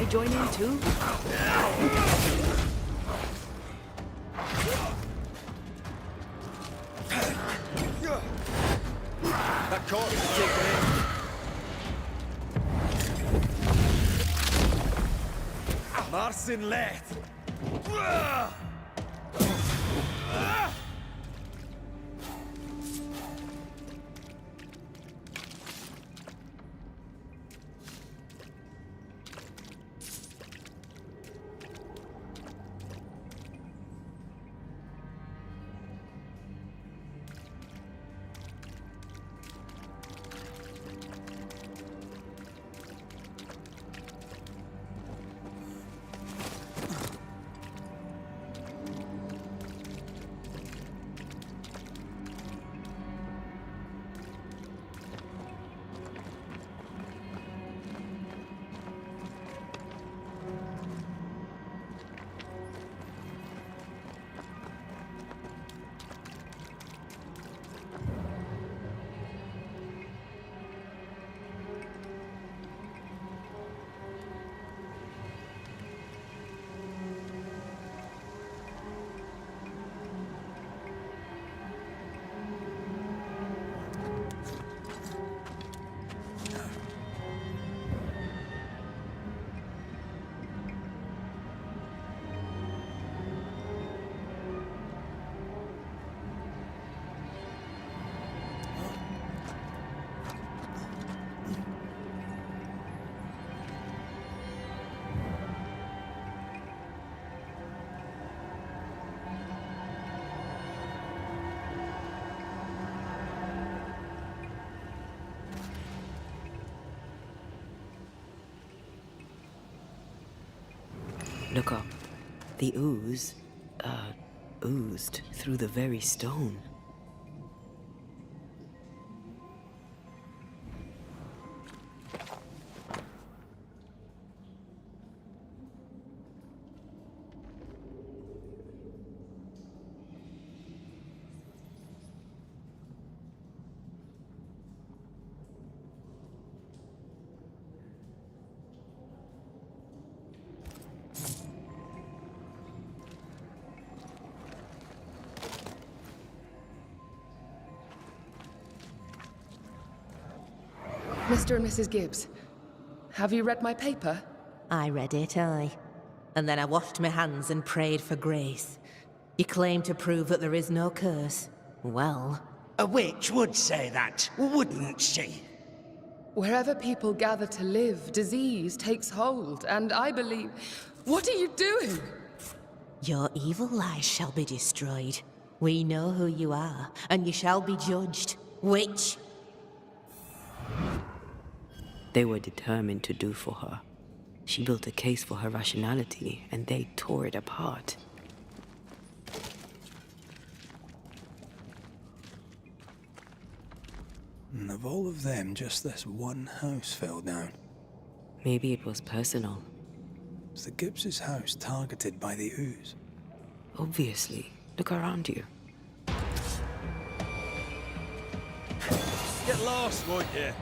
I join in too? That corpse is taken in. Marcin let. Look up. The ooze, oozed through the very stone. Mr. and Mrs. Gibbs, have you read my paper? I read it, aye. And then I washed my hands and prayed for grace. You claim to prove that there is no curse. Well... A witch would say that, wouldn't she? Wherever people gather to live, disease takes hold, and I believe... What are you doing? Your evil lies shall be destroyed. We know who you are, and you shall be judged. Witch! They were determined to do for her. She built a case for her rationality, and they tore it apart. And of all of them, just this one house fell down. Maybe it was personal. Was the Gibbs' house targeted by the ooze? Obviously. Look around you. Get lost, won't you?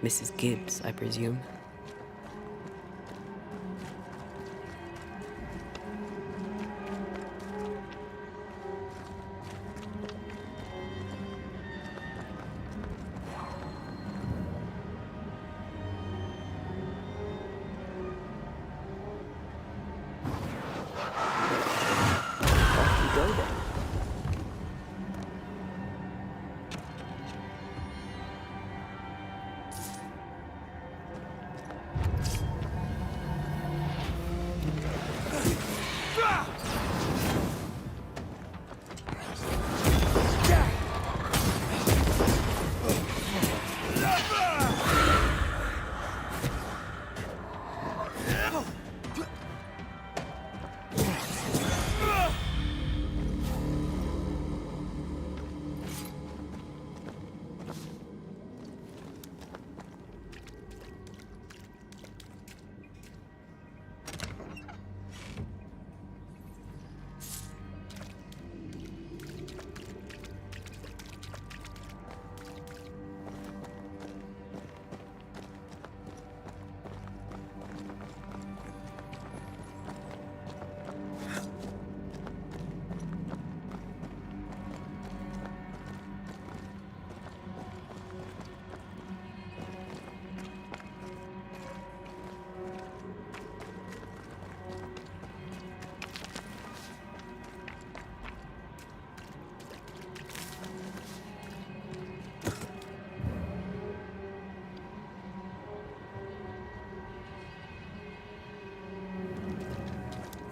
Mrs. Gibbs, I presume. Off you go then.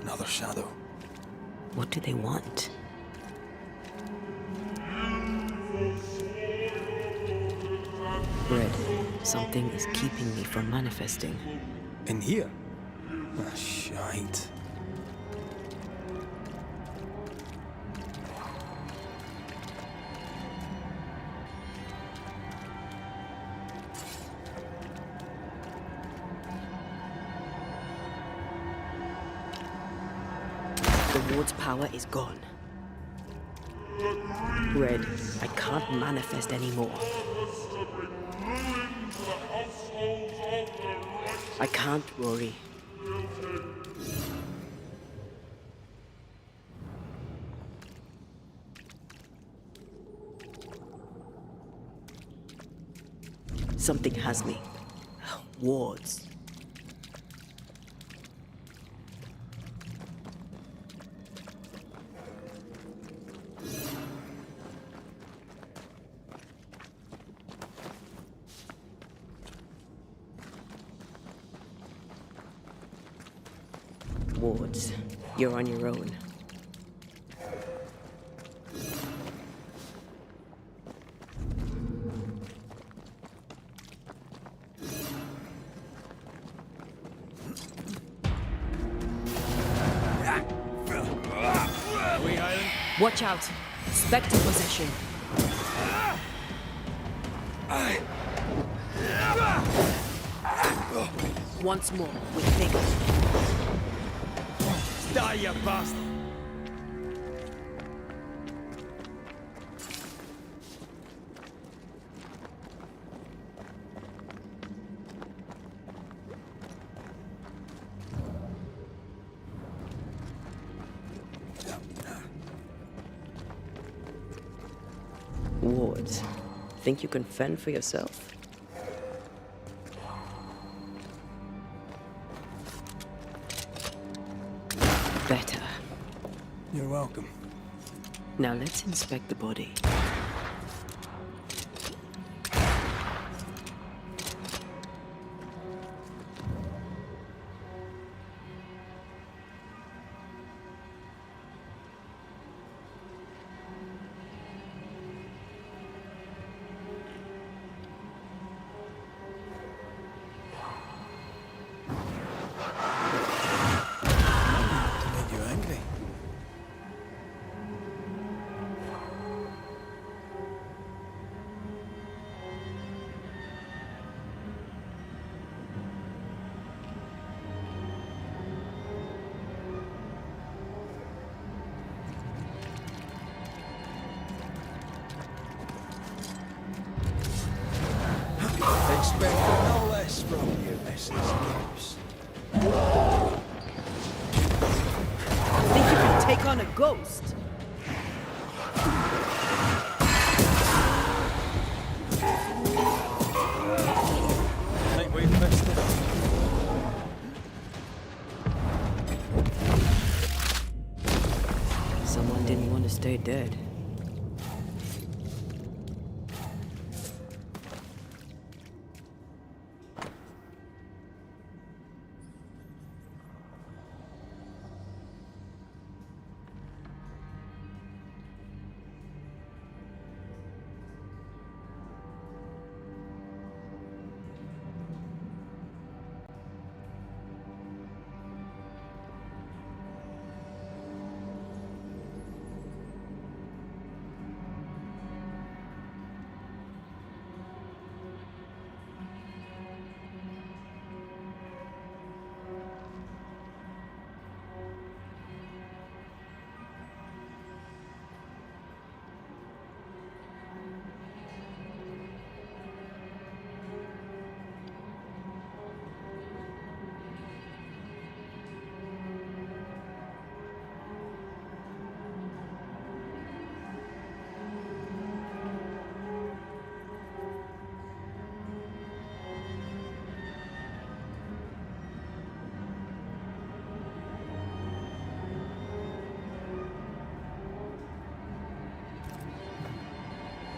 Another shadow. What do they want? Red, something is keeping me from manifesting. In here? Ah, shite. The ward's power is gone. Red, I can't manifest anymore. I can't, Rory. Something has me. Wards. Wards, you're on your own. We Highland? Watch out! Spectre possession. Once more, with vigor. Die, you bastard! Wards, think you can fend for yourself? Better. You're welcome. Now let's inspect the body. take on a ghost. Nightwave fixed it. Someone didn't want to stay dead.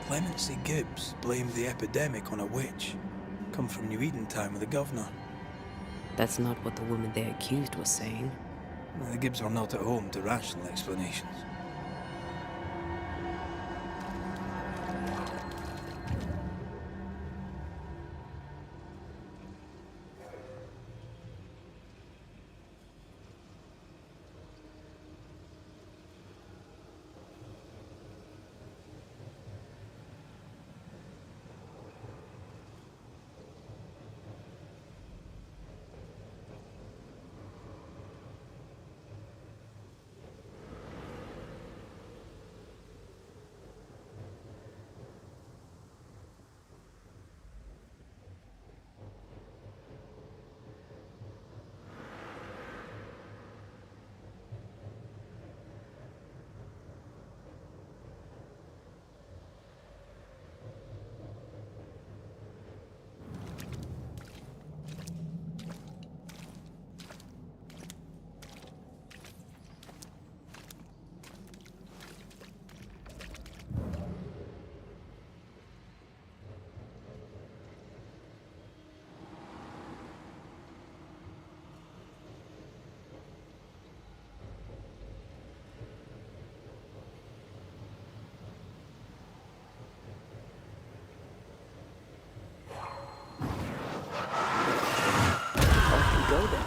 Clemency Gibbs blamed the epidemic on a witch. Come from New Eden Town with the governor. That's not what the woman they accused was saying. The Gibbs were not at home to rational explanations. Go then.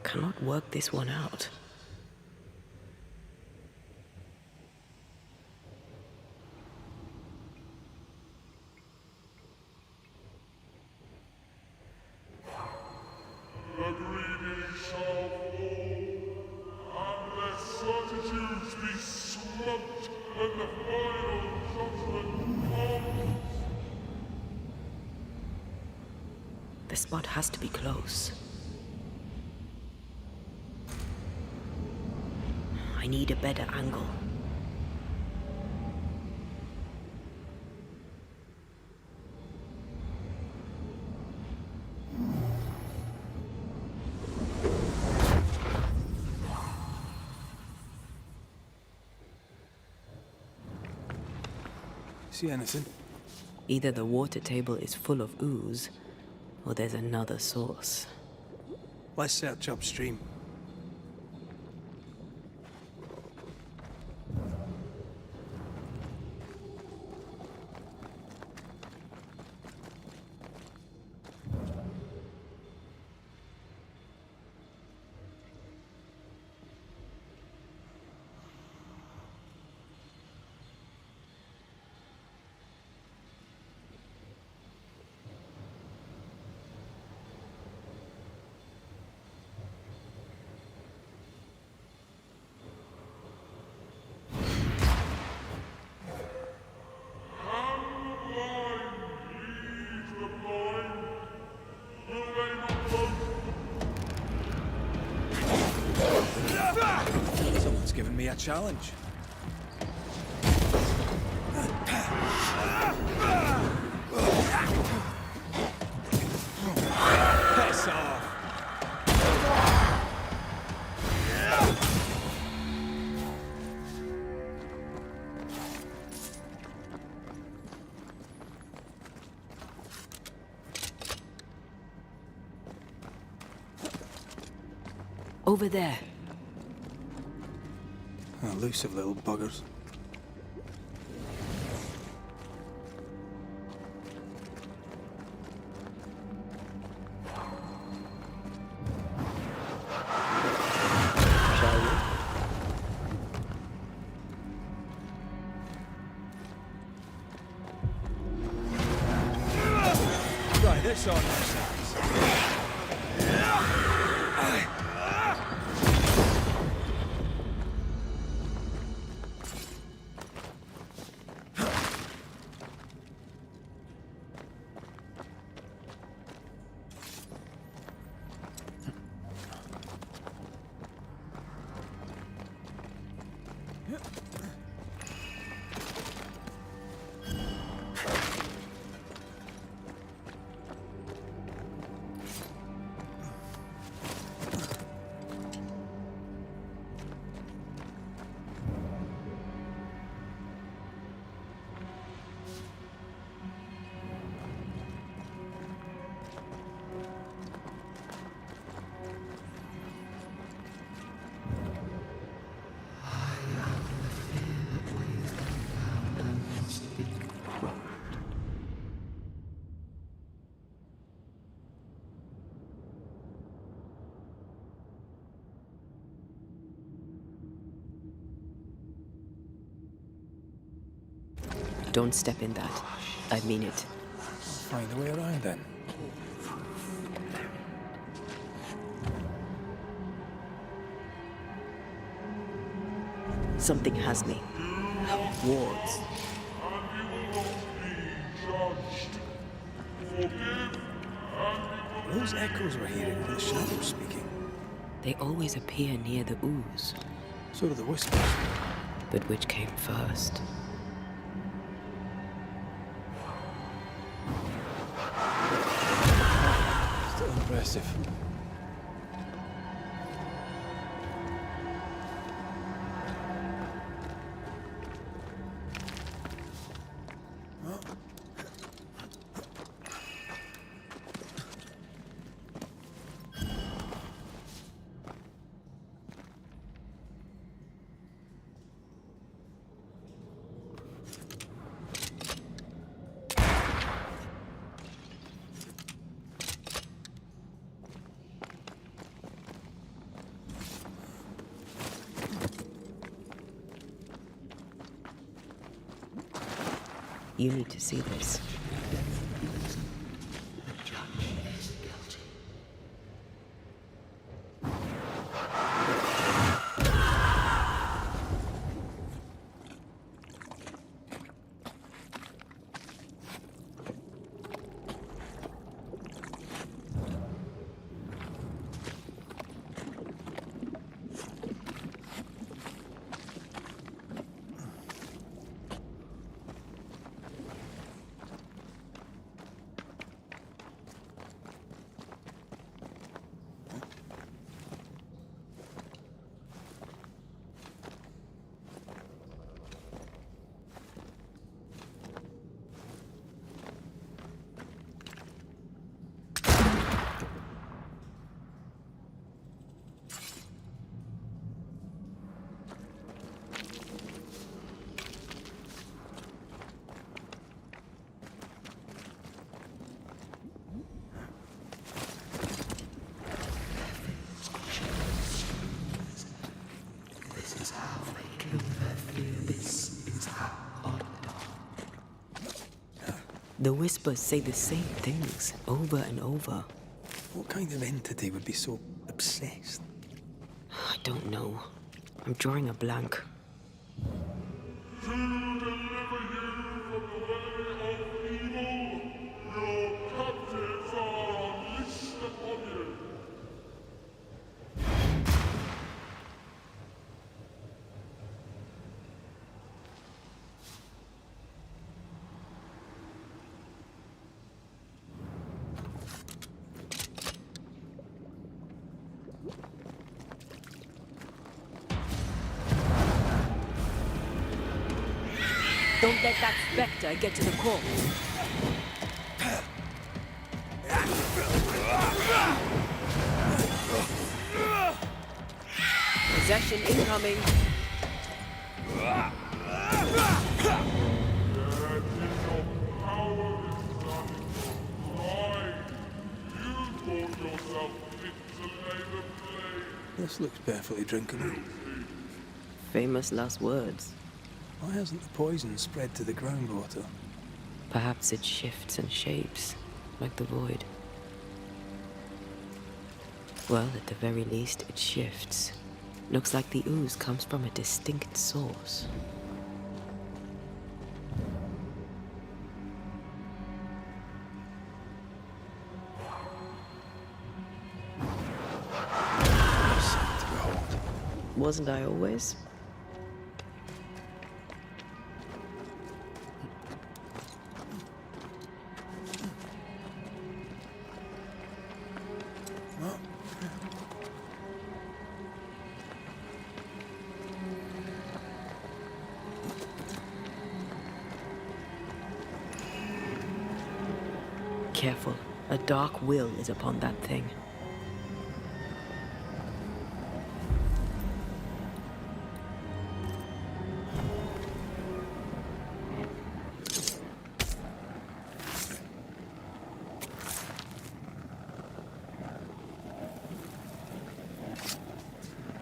Cannot work this one out. The greedy shall fall, and their certitudes be smoked when the final judgment falls. The spot has to be close. I need a better angle. See anything? Either the water table is full of ooze, or there's another source. Let's search upstream. Someone's given me a challenge. Piss off! Over there. Elusive little buggers. Shall we? Right, this on their sides. Don't step in that. I mean it. Find a way around then. Something has me. Wards. Those echoes we're hearing were the shadows speaking. They always appear near the ooze. So do the whispers. But which came first? Still impressive. You need to see this. The whispers say the same things over and over. What kind of entity would be so obsessed? I don't know. I'm drawing a blank. To deliver you from the way of evil, your captives are unleashed upon you. Don't let that specter get to the core. Possession incoming. This looks perfectly drinkable. Famous last words. Why hasn't the poison spread to the groundwater? Perhaps it shifts and shapes, like the void. Well, at the very least, it shifts. Looks like the ooze comes from a distinct source. Wasn't I always? Careful. A dark will is upon that thing.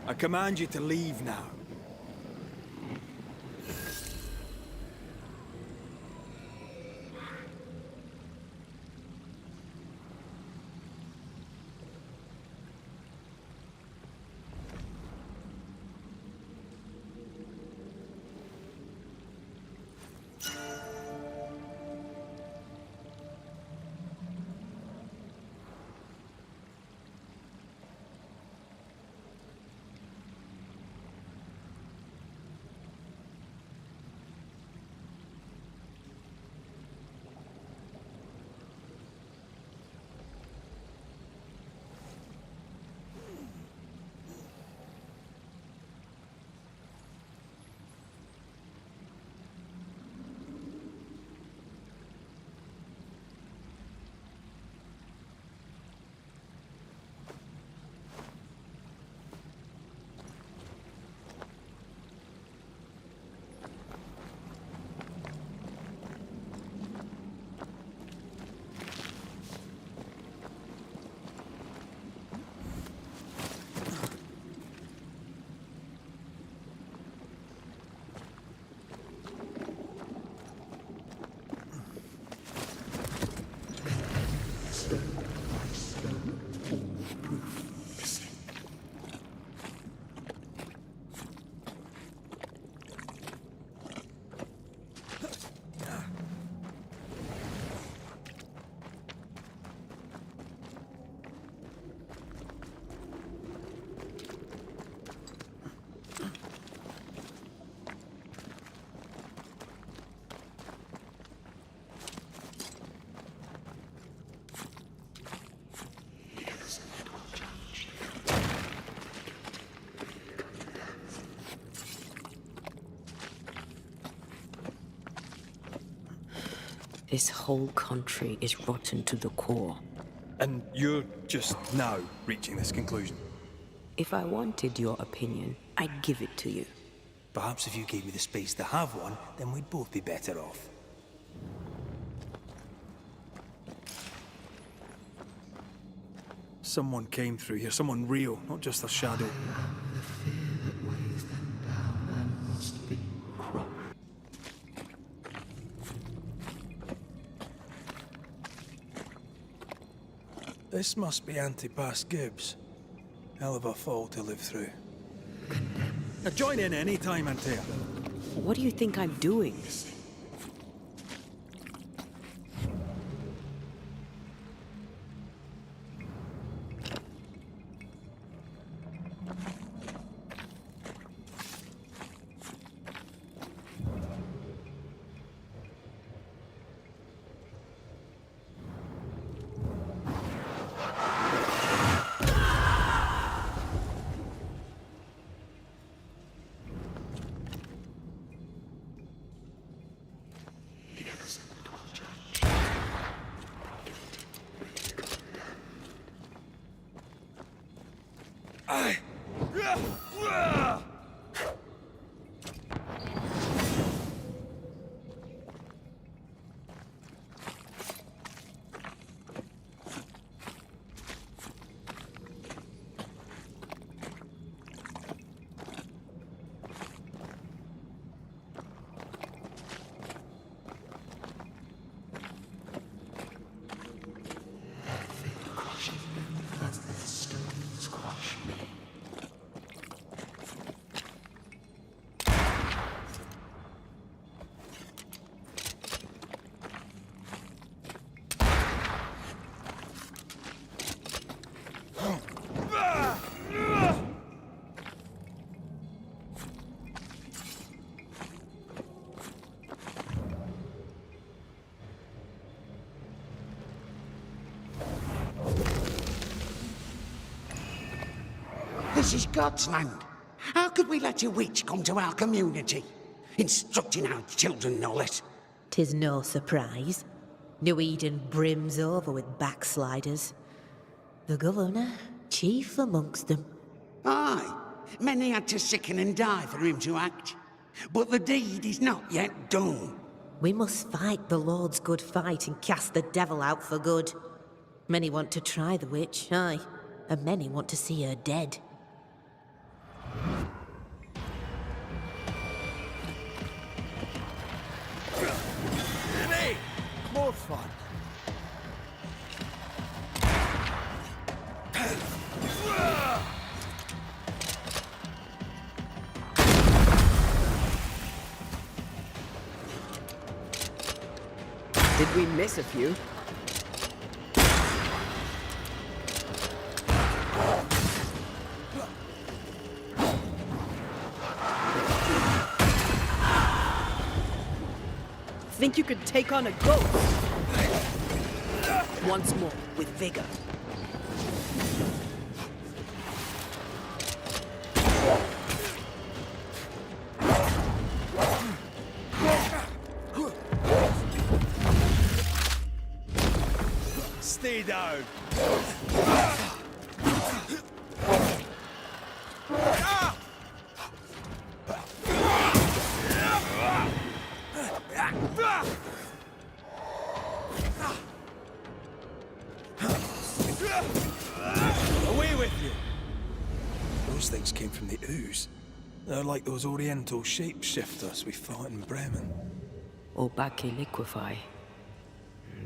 I command you to leave now. This whole country is rotten to the core. And you're just now reaching this conclusion? If I wanted your opinion, I'd give it to you. Perhaps if you gave me the space to have one, then we'd both be better off. Someone came through here, someone real, not just a shadow. This must be Antipas Gibbs. Hell of a fall to live through. Now join in any time, Antea. What do you think I'm doing? This is God's land. How could we let a witch come to our community? Instructing our children, no less. 'Tis no surprise. New Eden brims over with backsliders. The governor, chief amongst them. Aye, many had to sicken and die for him to act. But the deed is not yet done. We must fight the Lord's good fight and cast the devil out for good. Many want to try the witch, aye, and many want to see her dead. Hey! More fun. Did we miss a few? Think you could take on a ghost? Once more, with vigor. Stay down. Away with you! Those things came from the ooze. They're like those oriental shapeshifters we fought in Bremen. Obake liquefy.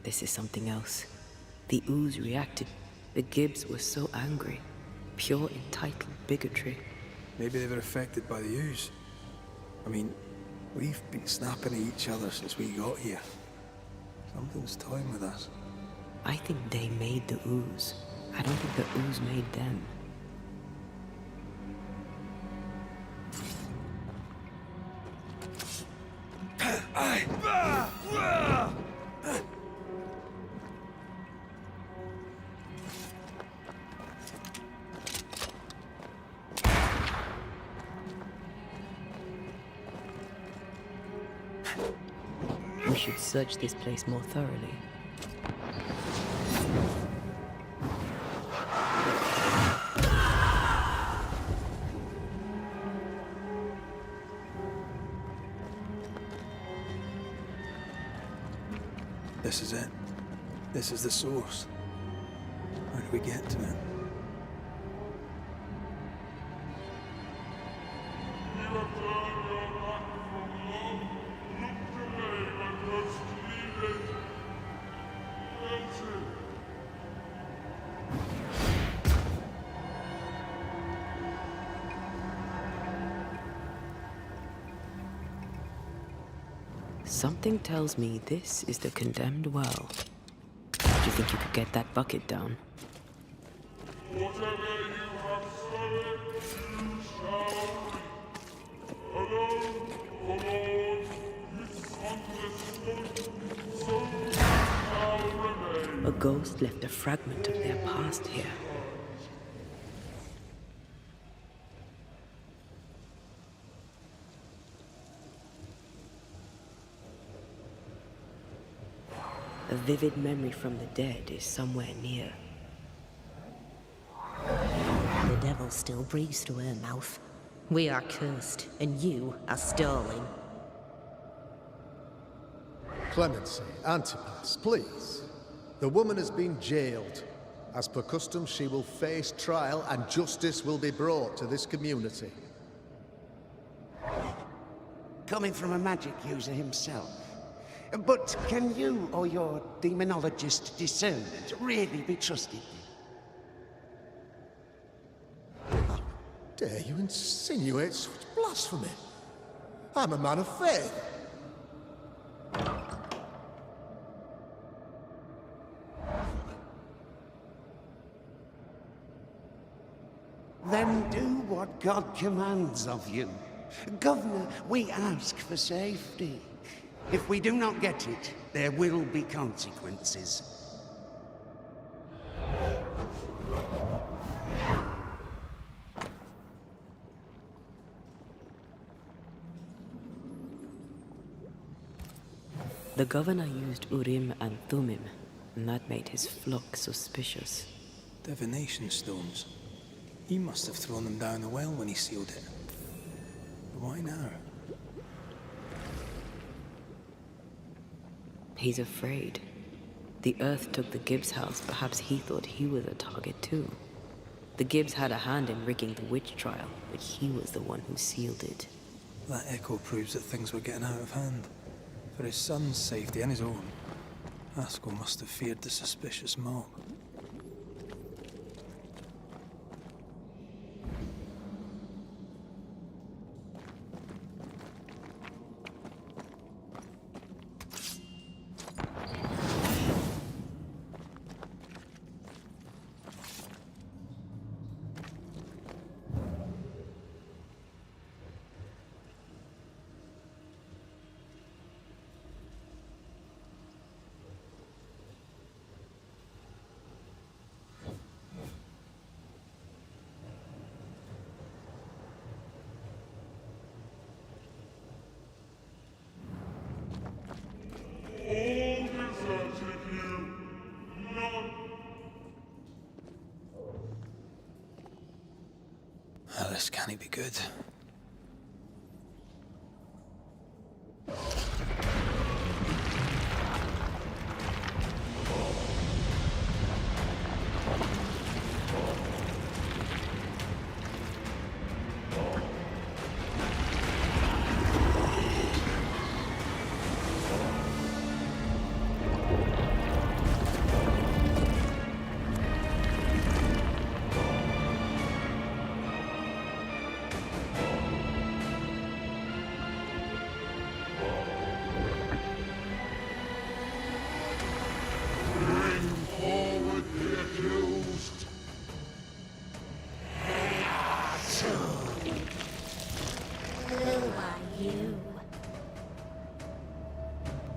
This is something else. The ooze reacted. The Gibbs were so angry. Pure entitled bigotry. Maybe they were affected by the ooze. I mean, we've been snapping at each other since we got here. Something's toying with us. I think they made the ooze. I don't think the ooze made them. We should search this place more thoroughly. This is it. This is the source. How do we get to it? You have turned your back from love, looked away when first needed. Enter. Something tells me this is the condemned well. Do you think you could get that bucket down? Whatever you have said, you shall reap. Alone, O Lord, misunderstood, so shall remain. A ghost left a fragment of their past here. A vivid memory from the dead is somewhere near. The devil still breathes through her mouth. We are cursed, and you are stolen. Clemency, Antipas, please. The woman has been jailed. As per custom, she will face trial and justice will be brought to this community. Coming from a magic user himself. But can you or your demonologist discernment really be trusted? How dare you insinuate such blasphemy? I'm a man of faith. Then do what God commands of you. Governor, we ask for safety. If we do not get it, there will be consequences. The governor used Urim and Thummim, and that made his flock suspicious. Divination stones. He must have thrown them down the well when he sealed it. But why now? He's afraid. The Earth took the Gibbs house. Perhaps he thought he was a target too. The Gibbs had a hand in rigging the witch trial, but he was the one who sealed it. That echo proves that things were getting out of hand. For his son's safety and his own, Haskell must have feared the suspicious mob. All deserted you, none. This can't be good.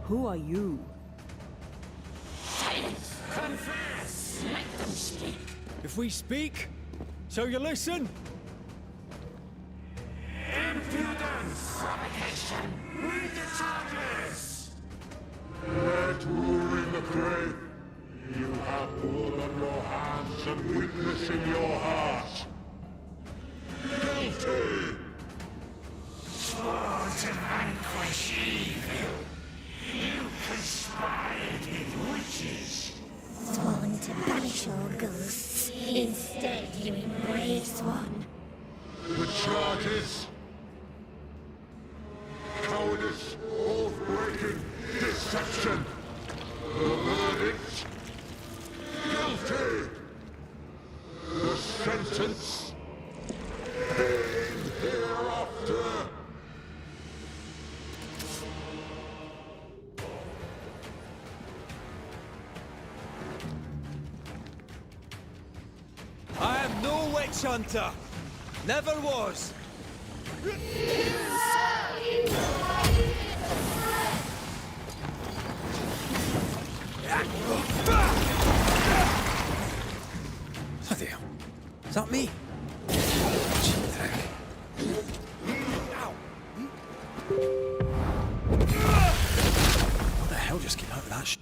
Who are you? Confess! Let them speak! If we speak, so you listen? Impudence! Provocation! Read the charges! Let rule in the grave. You have blood on your hands and witness in your heart. Guilty! Swore to vanquish evil. You conspired with witches. Sworn to banish all ghosts. Instead, you embrace one. The charges. Cowardice, oath-breaking, deception. The verdict. Guilty. The sentence. Pain hereafter. witch hunter. Never was. Bloody hell. Is that me? What the hell just came out of that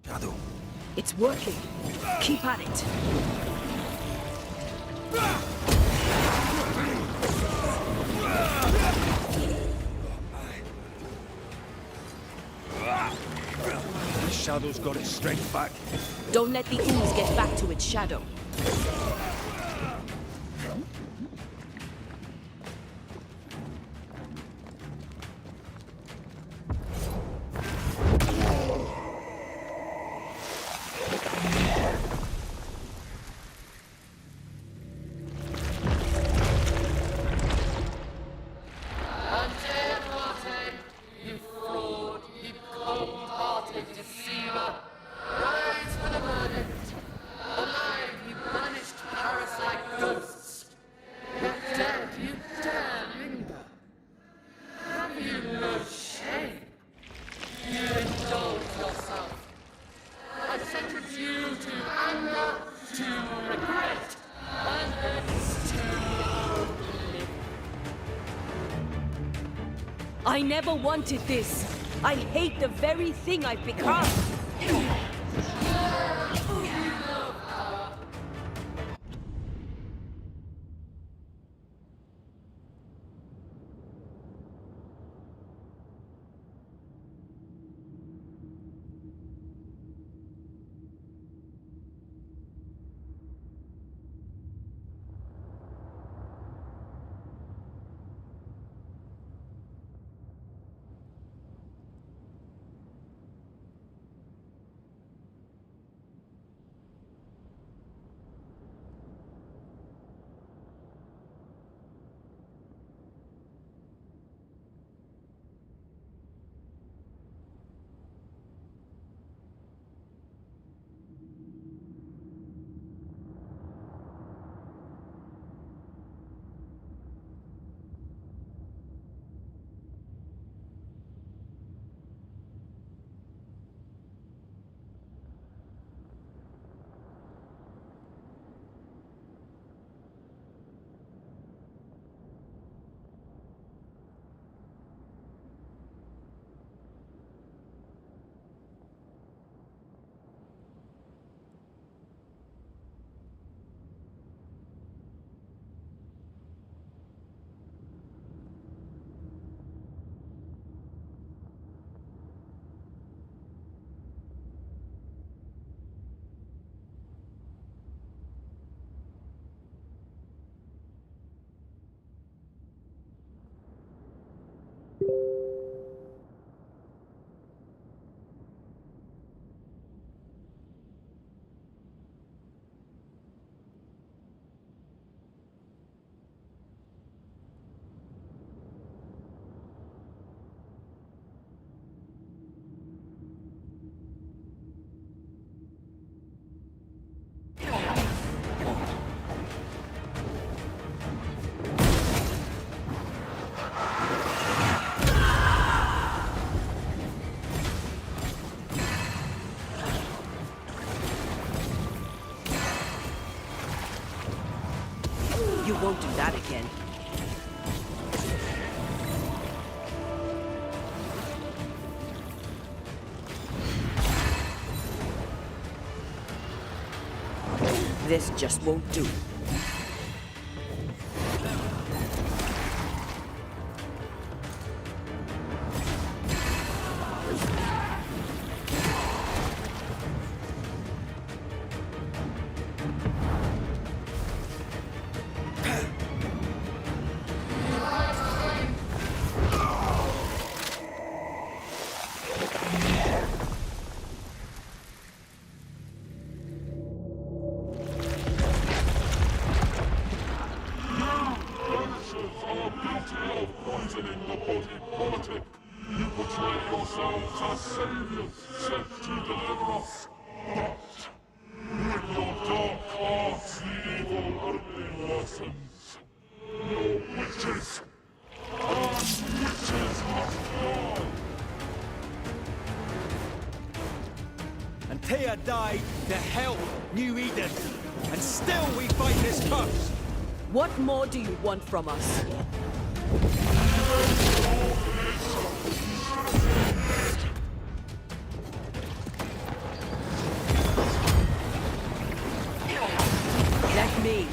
shadow? It's working. Keep at it. The shadow's got its strength back. Don't let the ooze get back to its shadow. I never wanted this. I hate the very thing I've become. You won't do that again. This just won't do. Poisoning the body politic. You portray yourselves as saviors sent to deliver us. But with your lessons. No witches. All witches must fall. And Thea died to help New Eden. And still we fight this curse. What more do you want from us? Let me.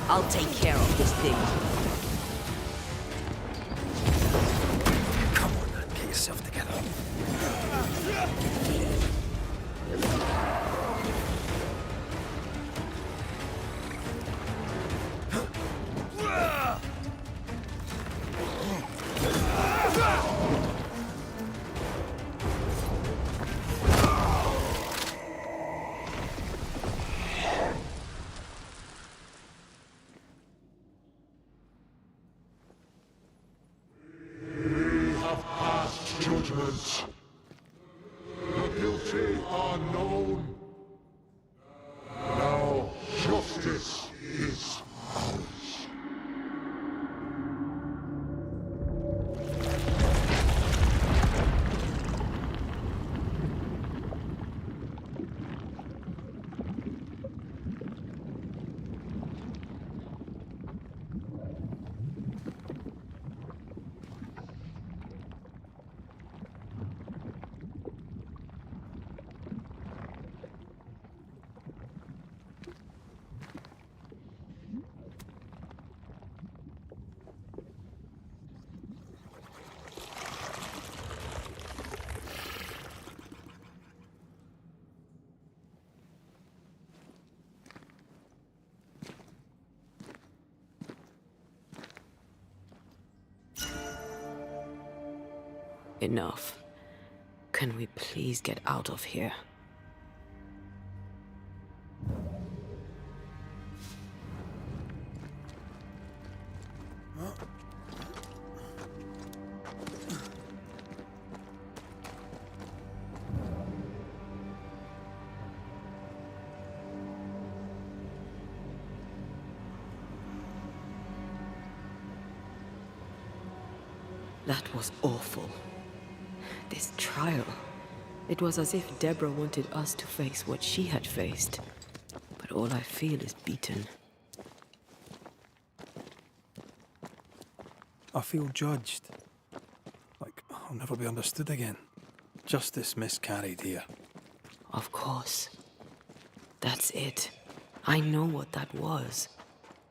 I'll take care of this thing. Come on, man, get yourself together. Judgment. The guilty are known. Now justice is ours. Enough. Can we please get out of here? That was awful. This trial. It was as if Deborah wanted us to face what she had faced. But all I feel is beaten. I feel judged. Like I'll never be understood again. Justice miscarried here. Of course. That's it. I know what that was.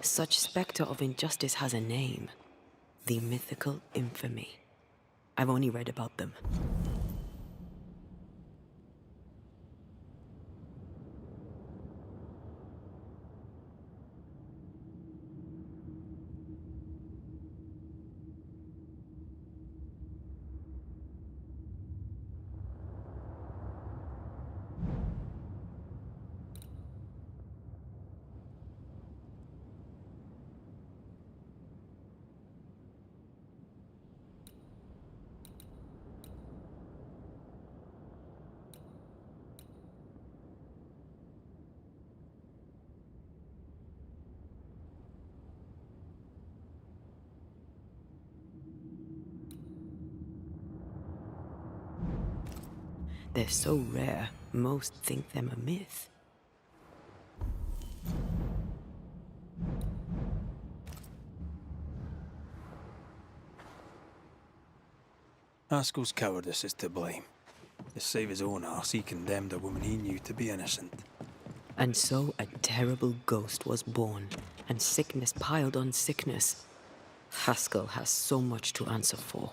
Such specter of injustice has a name. The mythical infamy. I've only read about them. They're so rare, most think them a myth. Haskell's cowardice is to blame. To save his own arse, he condemned a woman he knew to be innocent. And so a terrible ghost was born, and sickness piled on sickness. Haskell has so much to answer for.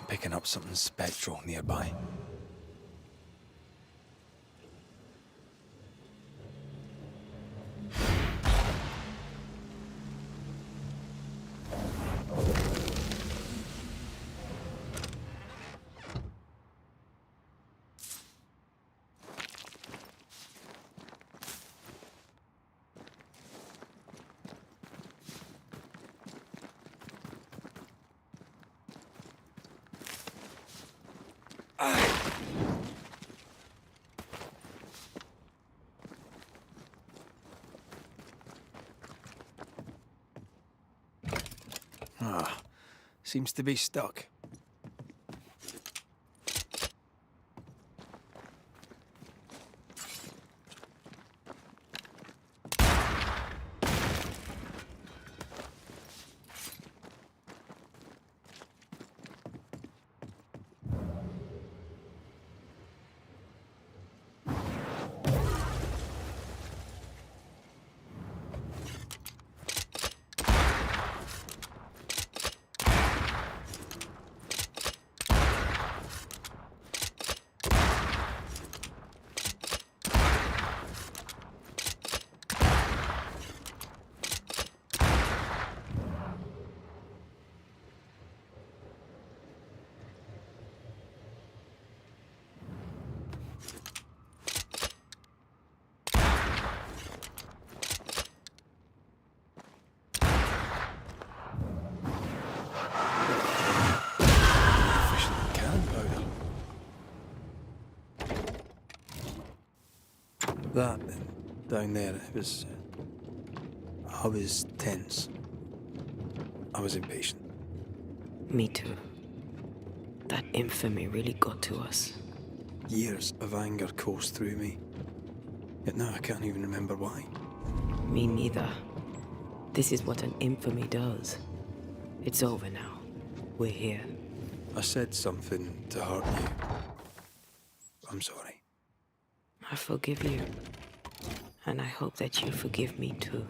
Picking up something spectral nearby. Seems to be stuck. That, and down there, it was... I was tense. I was impatient. Me too. That infamy really got to us. Years of anger coursed through me. Yet now I can't even remember why. Me neither. This is what an infamy does. It's over now. We're here. I said something to hurt you. I'm sorry. I forgive you. And I hope that you forgive me too.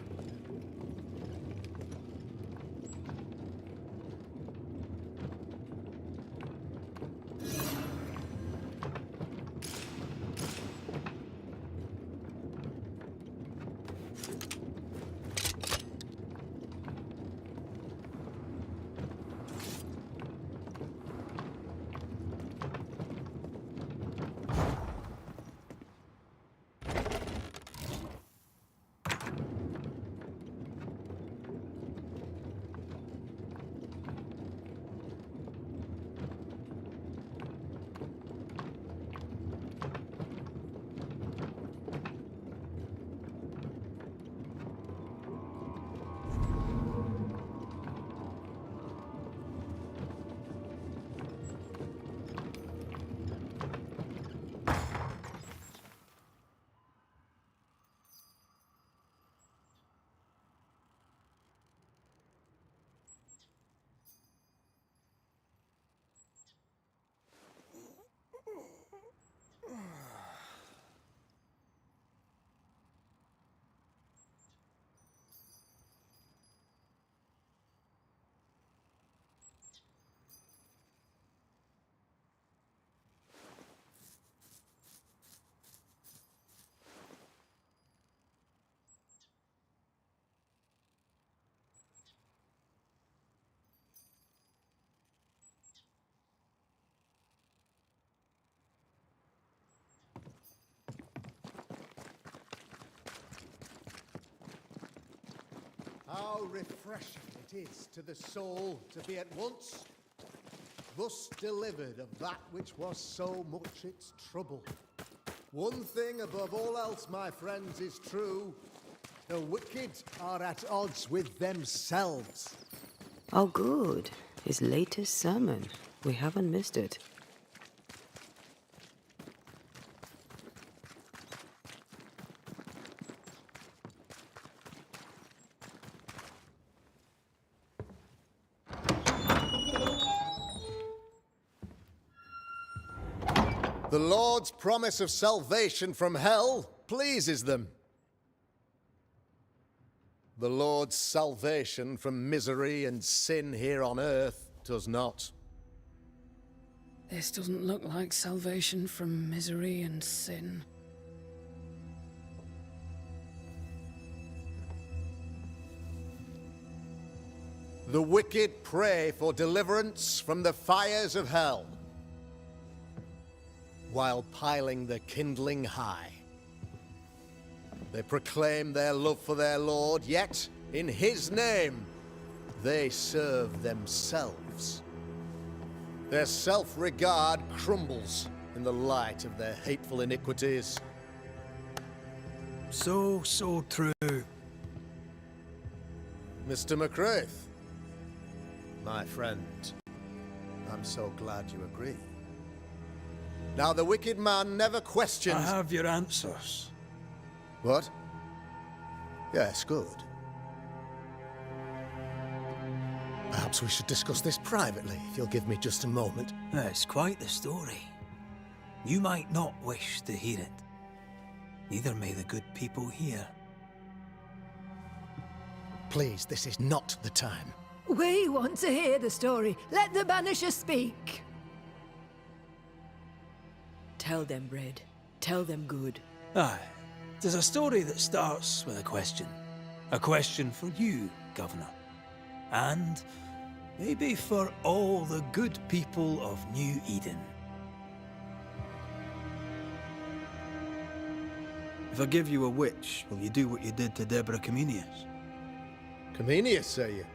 How refreshing it is to the soul to be at once thus delivered of that which was so much its trouble. One thing above all else, my friends, is true. The wicked are at odds with themselves. Oh, good. His latest sermon. We haven't missed it. The Lord's promise of salvation from hell pleases them. The Lord's salvation from misery and sin here on earth does not. This doesn't look like salvation from misery and sin. The wicked pray for deliverance from the fires of hell, while piling the kindling high. They proclaim their love for their Lord, yet, in his name, they serve themselves. Their self-regard crumbles in the light of their hateful iniquities. So true. Mr. McCraith, my friend, I'm so glad you agree. Now, the wicked man never questions... I have your answers. What? Yes, good. Perhaps we should discuss this privately, if you'll give me just a moment. It's quite the story. You might not wish to hear it. Neither may the good people here. Please, this is not the time. We want to hear the story. Let the Banishers speak. Tell them, Red. Tell them good. Aye. It is a story that starts with a question. A question for you, Governor. And maybe for all the good people of New Eden. If I give you a witch, will you do what you did to Deborah Comenius? Comenius, say you?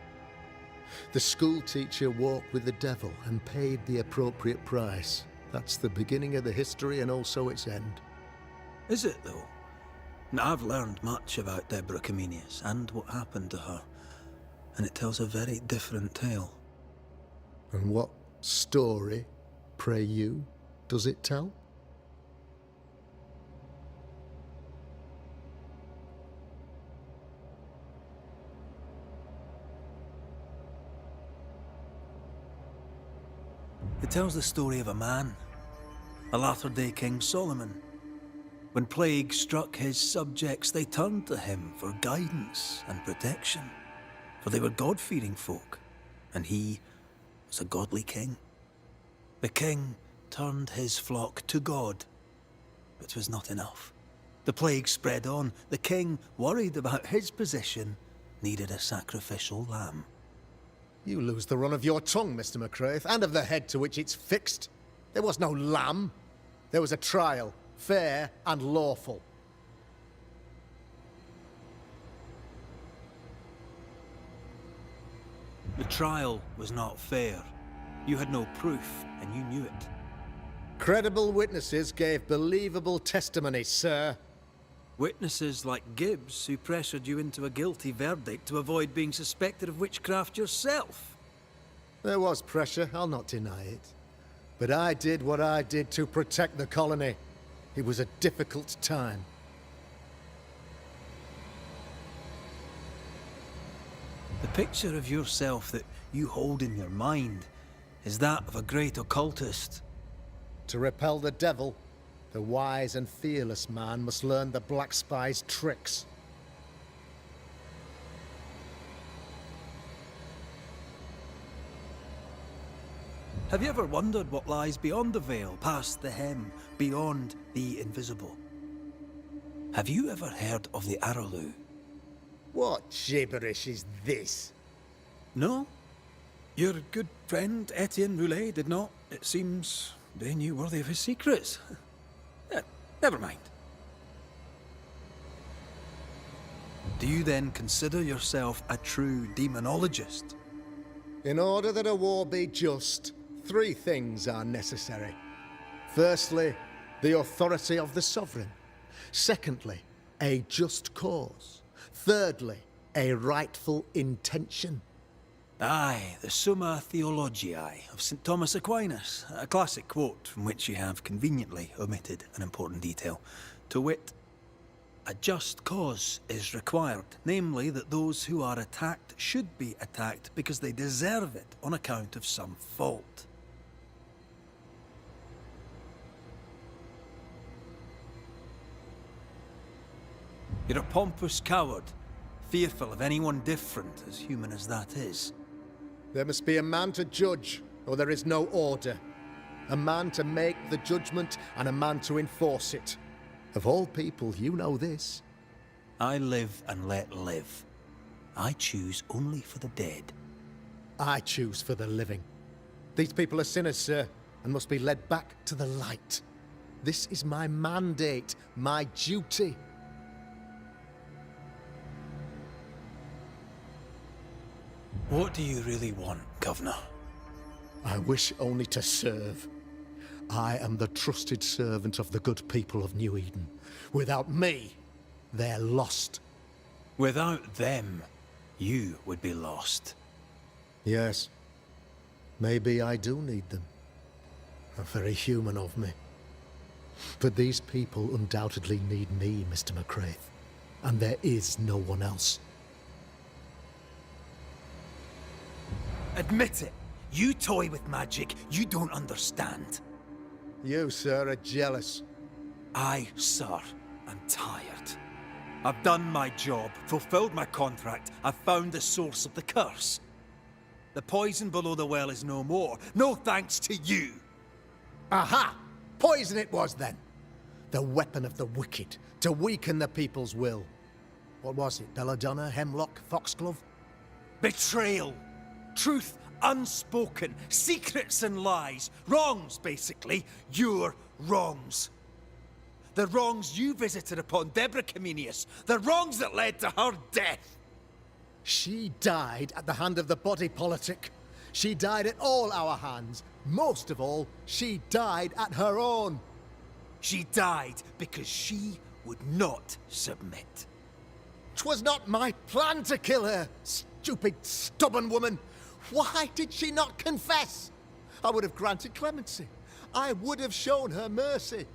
The school teacher walked with the devil and paid the appropriate price. That's the beginning of the history and also its end. Is it, though? Now, I've learned much about Deborah Comenius and what happened to her, and it tells a very different tale. And what story, pray you, does it tell? It tells the story of a man, a latter-day King Solomon. When plague struck his subjects, they turned to him for guidance and protection, for they were God-fearing folk, and he was a godly king. The king turned his flock to God, but it was not enough. The plague spread on. The king, worried about his position, needed a sacrificial lamb. You lose the run of your tongue, Mr. McCraith, and of the head to which it's fixed. There was no lamb. There was a trial, fair and lawful. The trial was not fair. You had no proof, and you knew it. Credible witnesses gave believable testimony, sir. Witnesses like Gibbs, who pressured you into a guilty verdict to avoid being suspected of witchcraft yourself. There was pressure, I'll not deny it. But I did what I did to protect the colony. It was a difficult time. The picture of yourself that you hold in your mind is that of a great occultist. To repel the devil, the wise and fearless man must learn the Black Spy's tricks. Have you ever wondered what lies beyond the veil, past the hem, beyond the invisible? Have you ever heard of the Arrowloo? What gibberish is this? No? Your good friend Etienne Roulet did not. It seems they knew worthy of his secrets. Never mind. Do you then consider yourself a true demonologist? In order that a war be just, 3 things are necessary. Firstly, the authority of the sovereign. Secondly, a just cause. Thirdly, a rightful intention. Aye, the Summa Theologiae of St. Thomas Aquinas, a classic quote from which you have conveniently omitted an important detail. To wit, a just cause is required, namely that those who are attacked should be attacked because they deserve it on account of some fault. You're a pompous coward, fearful of anyone different, as human as that is. There must be a man to judge, or there is no order. A man to make the judgment, and a man to enforce it. Of all people, you know this. I live and let live. I choose only for the dead. I choose for the living. These people are sinners, sir, and must be led back to the light. This is my mandate, my duty. What do you really want, Governor? I wish only to serve. I am the trusted servant of the good people of New Eden. Without me, they're lost. Without them, you would be lost. Yes. Maybe I do need them. Very human of me. But these people undoubtedly need me, Mr. McCraith. And there is no one else. Admit it. You toy with magic you don't understand. You, sir, are jealous. I, sir, am tired. I've done my job, fulfilled my contract, I've found the source of the curse. The poison below the well is no more, no thanks to you. Aha! Poison it was, then. The weapon of the wicked, to weaken the people's will. What was it, belladonna, hemlock, foxglove? Betrayal. Truth unspoken. Secrets and lies. Wrongs, basically. Your wrongs. The wrongs you visited upon Deborah Comenius. The wrongs that led to her death. She died at the hand of the body politic. She died at all our hands. Most of all, she died at her own. She died because she would not submit. 'Twas not my plan to kill her, stupid, stubborn woman. Why did she not confess? I would have granted clemency. I would have shown her mercy.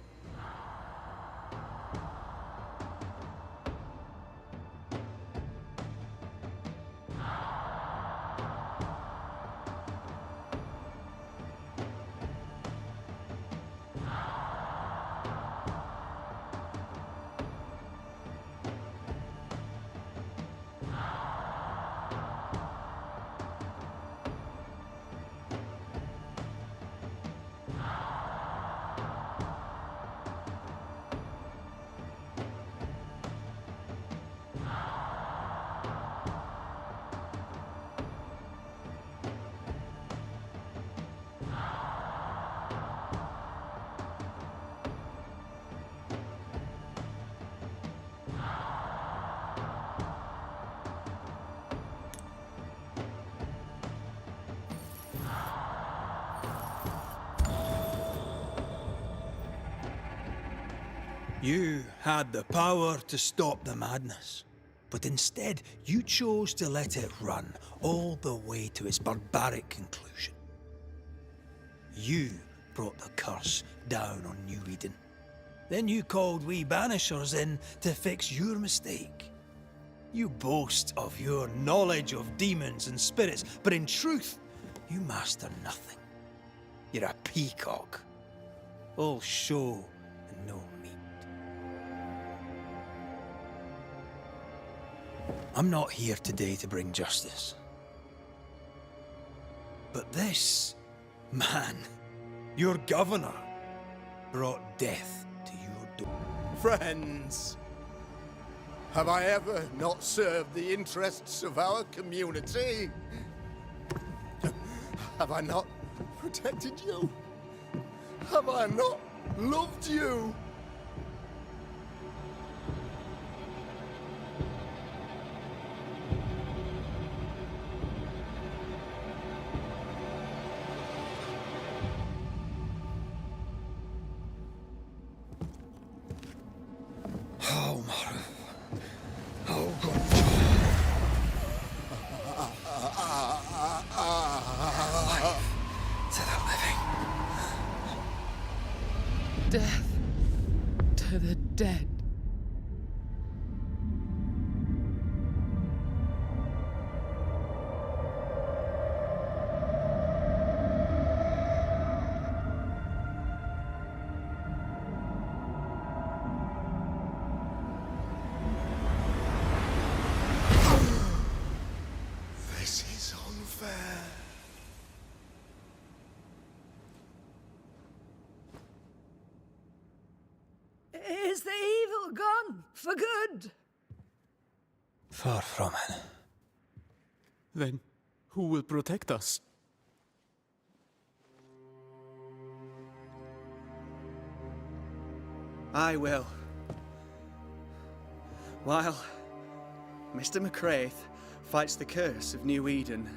You had the power to stop the madness, but instead you chose to let it run all the way to its barbaric conclusion. You brought the curse down on New Eden. Then you called we Banishers in to fix your mistake. You boast of your knowledge of demons and spirits, but in truth, you master nothing. You're a peacock. All show and no meat. I'm not here today to bring justice. But this man, your governor, brought death to your door. Friends, have I ever not served the interests of our community? Have I not protected you? Have I not loved you? Death to the dead. fair. Is the evil gone for good? Far from it. Then who will protect us? I will. While Mr. McCraith fights the curse of New Eden,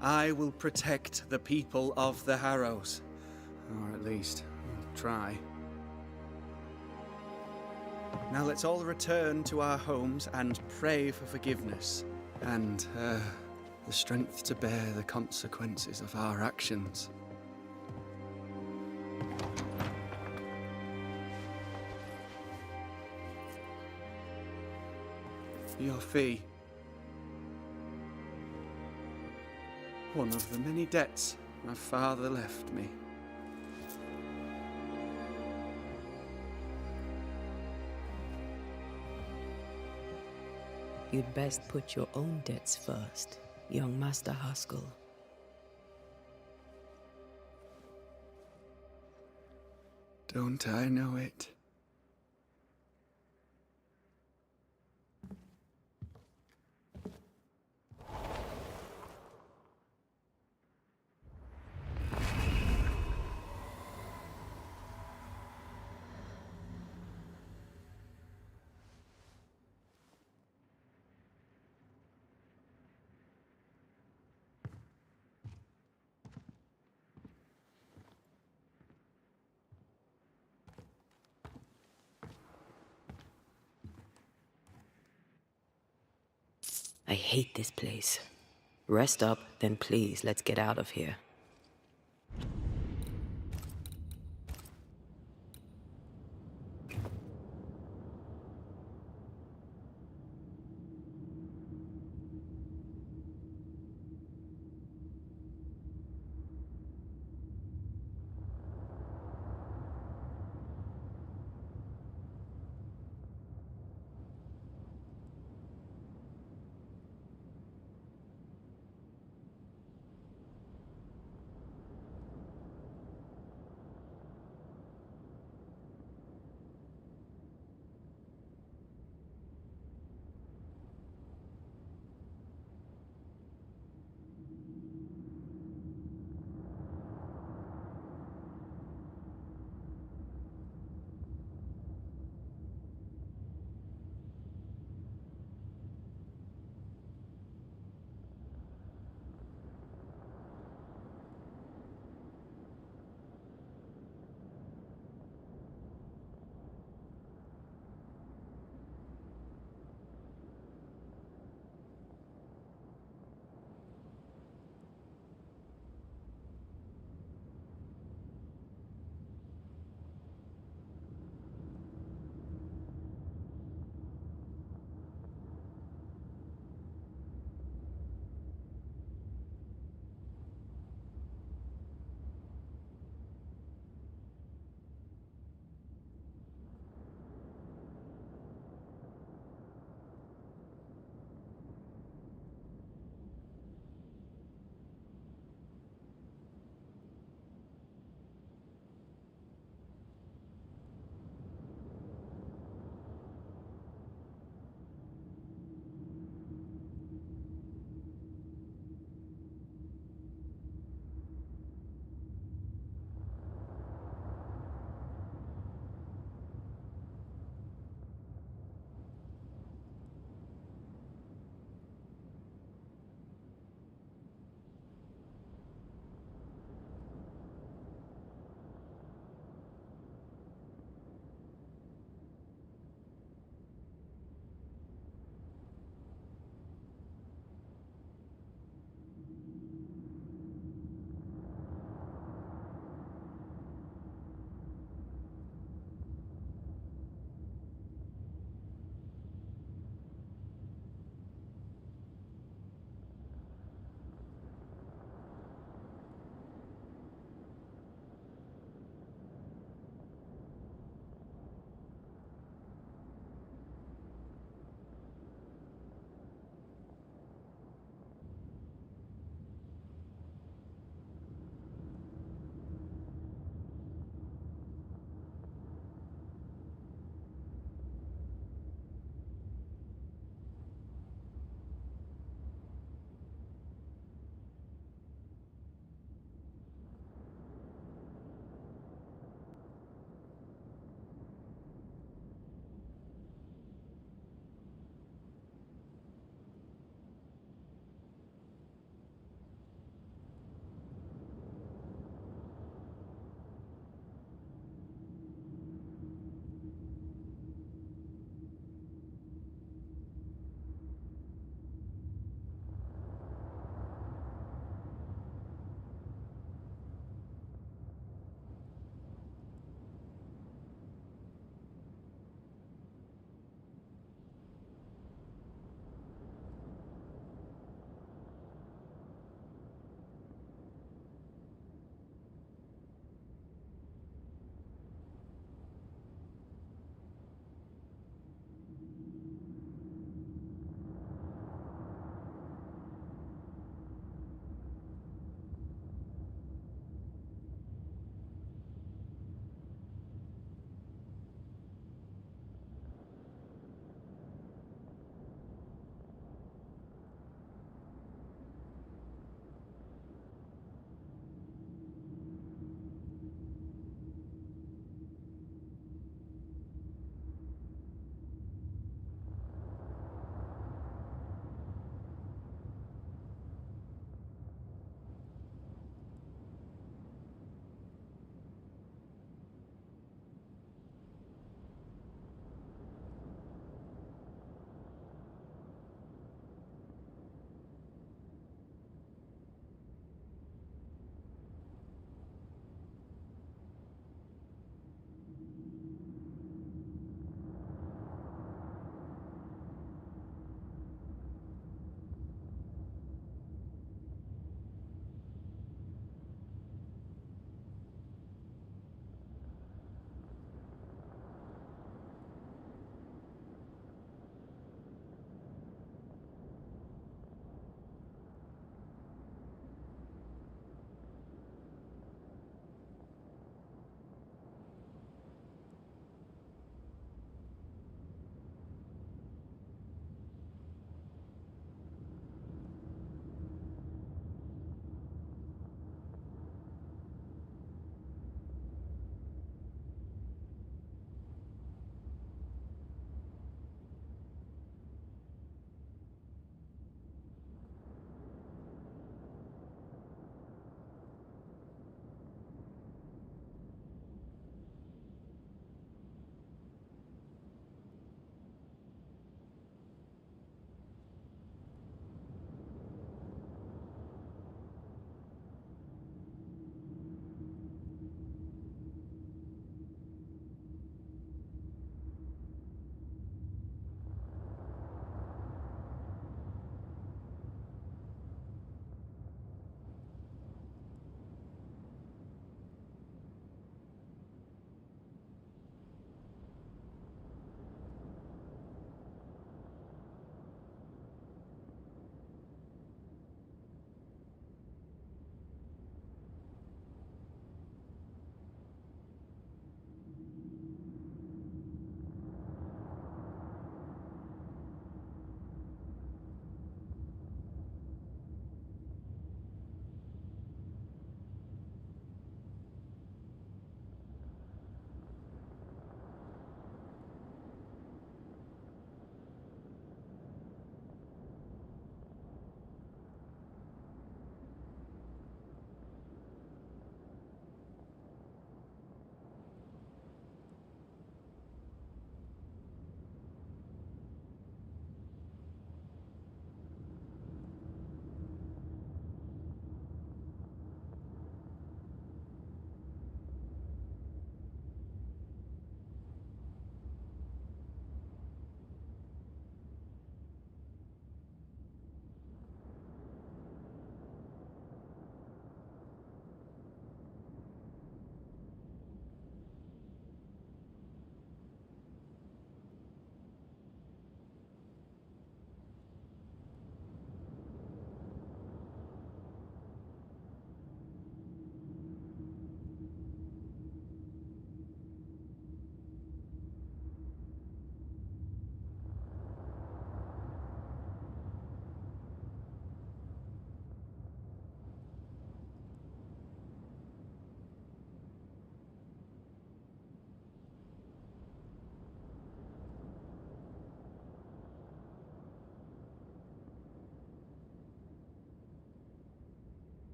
I will protect the people of the Harrows. Or at least, I'll try. Now let's all return to our homes and pray for forgiveness and the strength to bear the consequences of our actions. Your fee. One of the many debts my father left me. You'd best put your own debts first, young Master Haskell. Don't I know it? I hate this place. Rest up, then please, let's get out of here.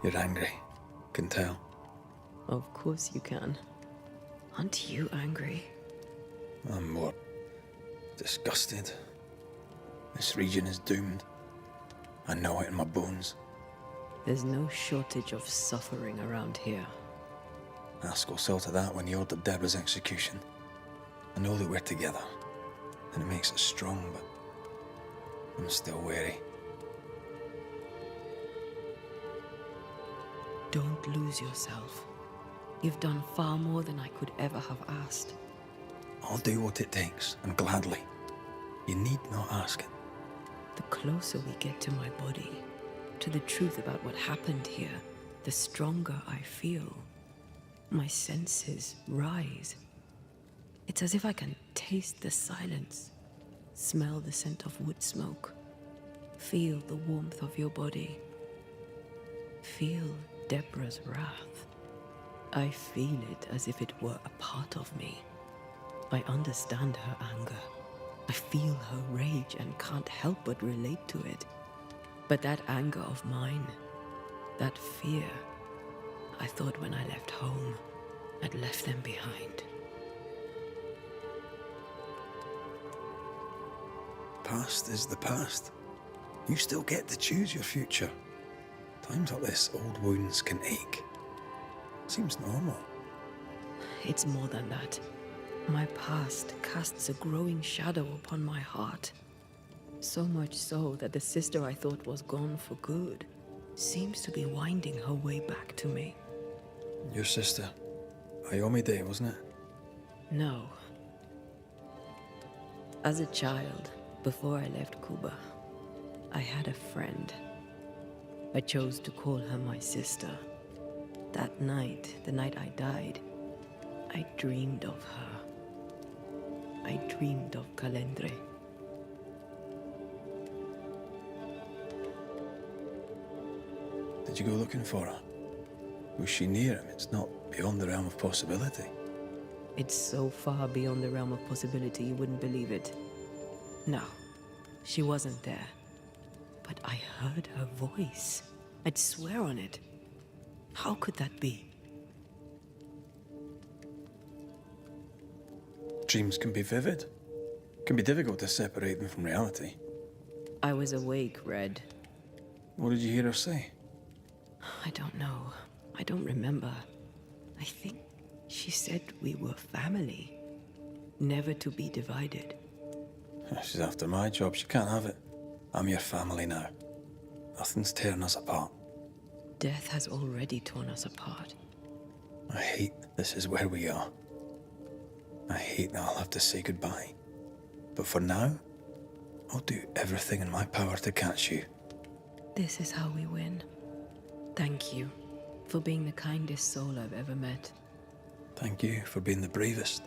You're angry. Can tell. Of course you can. Aren't you angry? I'm more disgusted. This region is doomed. I know it in my bones. There's no shortage of suffering around here. Askell saw to that when he ordered Deborah's execution. I know that we're together, and it makes us strong, but I'm still wary. Don't lose yourself. You've done far more than I could ever have asked. I'll do what it takes, and gladly. You need not ask it. The closer we get to my body, to the truth about what happened here, the stronger I feel. My senses rise. It's as if I can taste the silence, smell the scent of wood smoke, feel the warmth of your body, feel Deborah's wrath. I feel it as if it were a part of me. I understand her anger. I feel her rage and can't help but relate to it. But that anger of mine, that fear, I thought when I left home, I'd left them behind. Past is the past. You still get to choose your future. Times like this, old wounds can ache. Seems normal. It's more than that. My past casts a growing shadow upon my heart. So much so that the sister I thought was gone for good seems to be winding her way back to me. Your sister. Ayomide, wasn't it? No. As a child, before I left Cuba, I had a friend. I chose to call her my sister. That night, the night I died, I dreamed of her. I dreamed of Calendre. Did you go looking for her? Was she near him? It's not beyond the realm of possibility. It's so far beyond the realm of possibility you wouldn't believe it. No, she wasn't there. But I heard her voice. I'd swear on it. How could that be? Dreams can be vivid. Can be difficult to separate them from reality. I was awake, Red. What did you hear her say? I don't know. I don't remember. I think she said we were family. Never to be divided. She's after my job. She can't have it. I'm your family now. Nothing's tearing us apart. Death has already torn us apart. I hate this is where we are. I hate that I'll have to say goodbye. But for now, I'll do everything in my power to catch you. This is how we win. Thank you for being the kindest soul I've ever met. Thank you for being the bravest.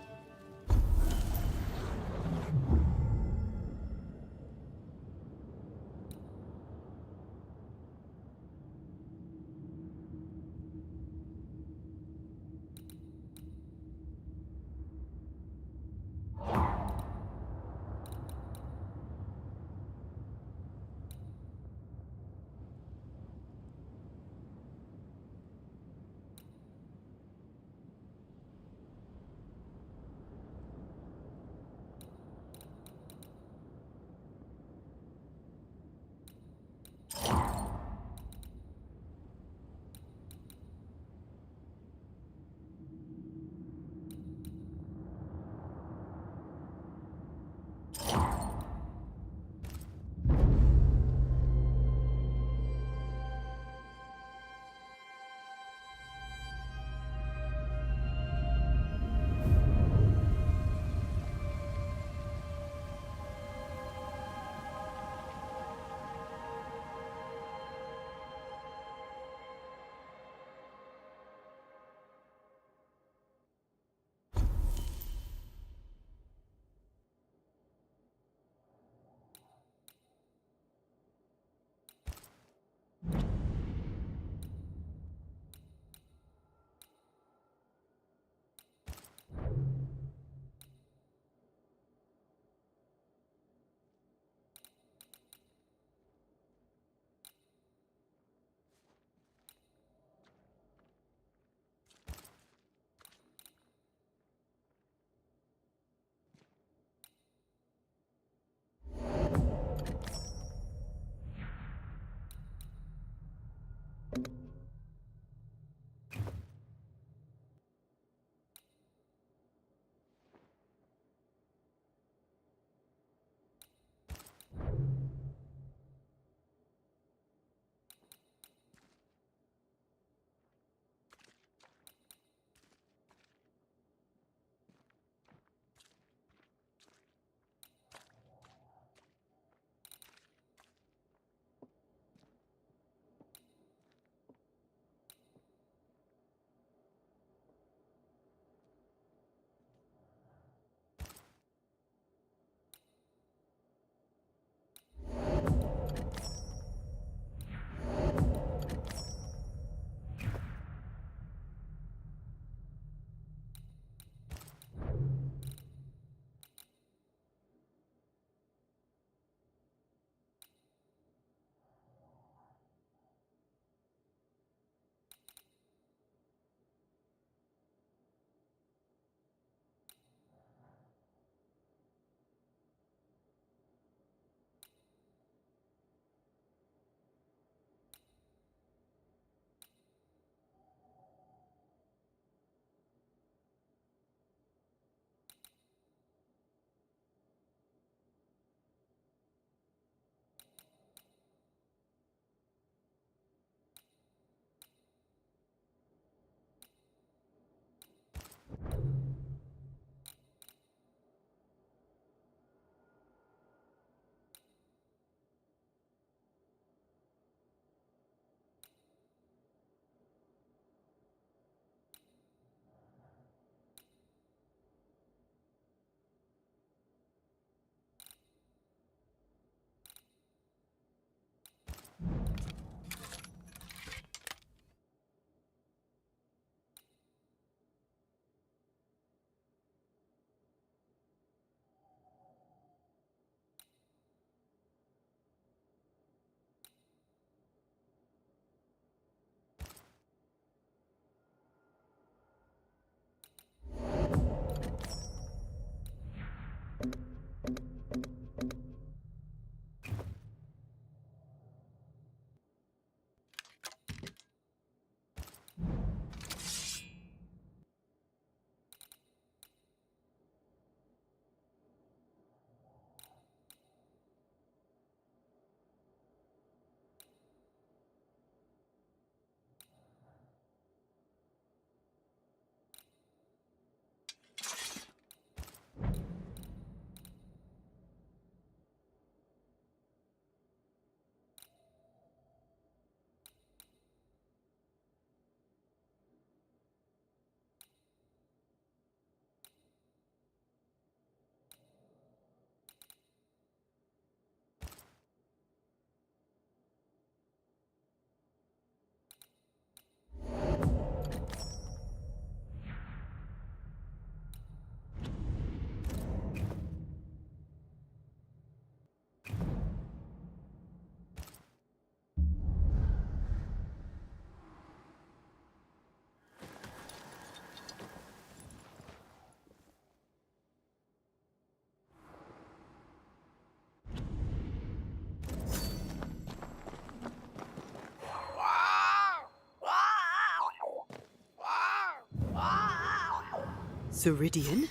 Ceridian?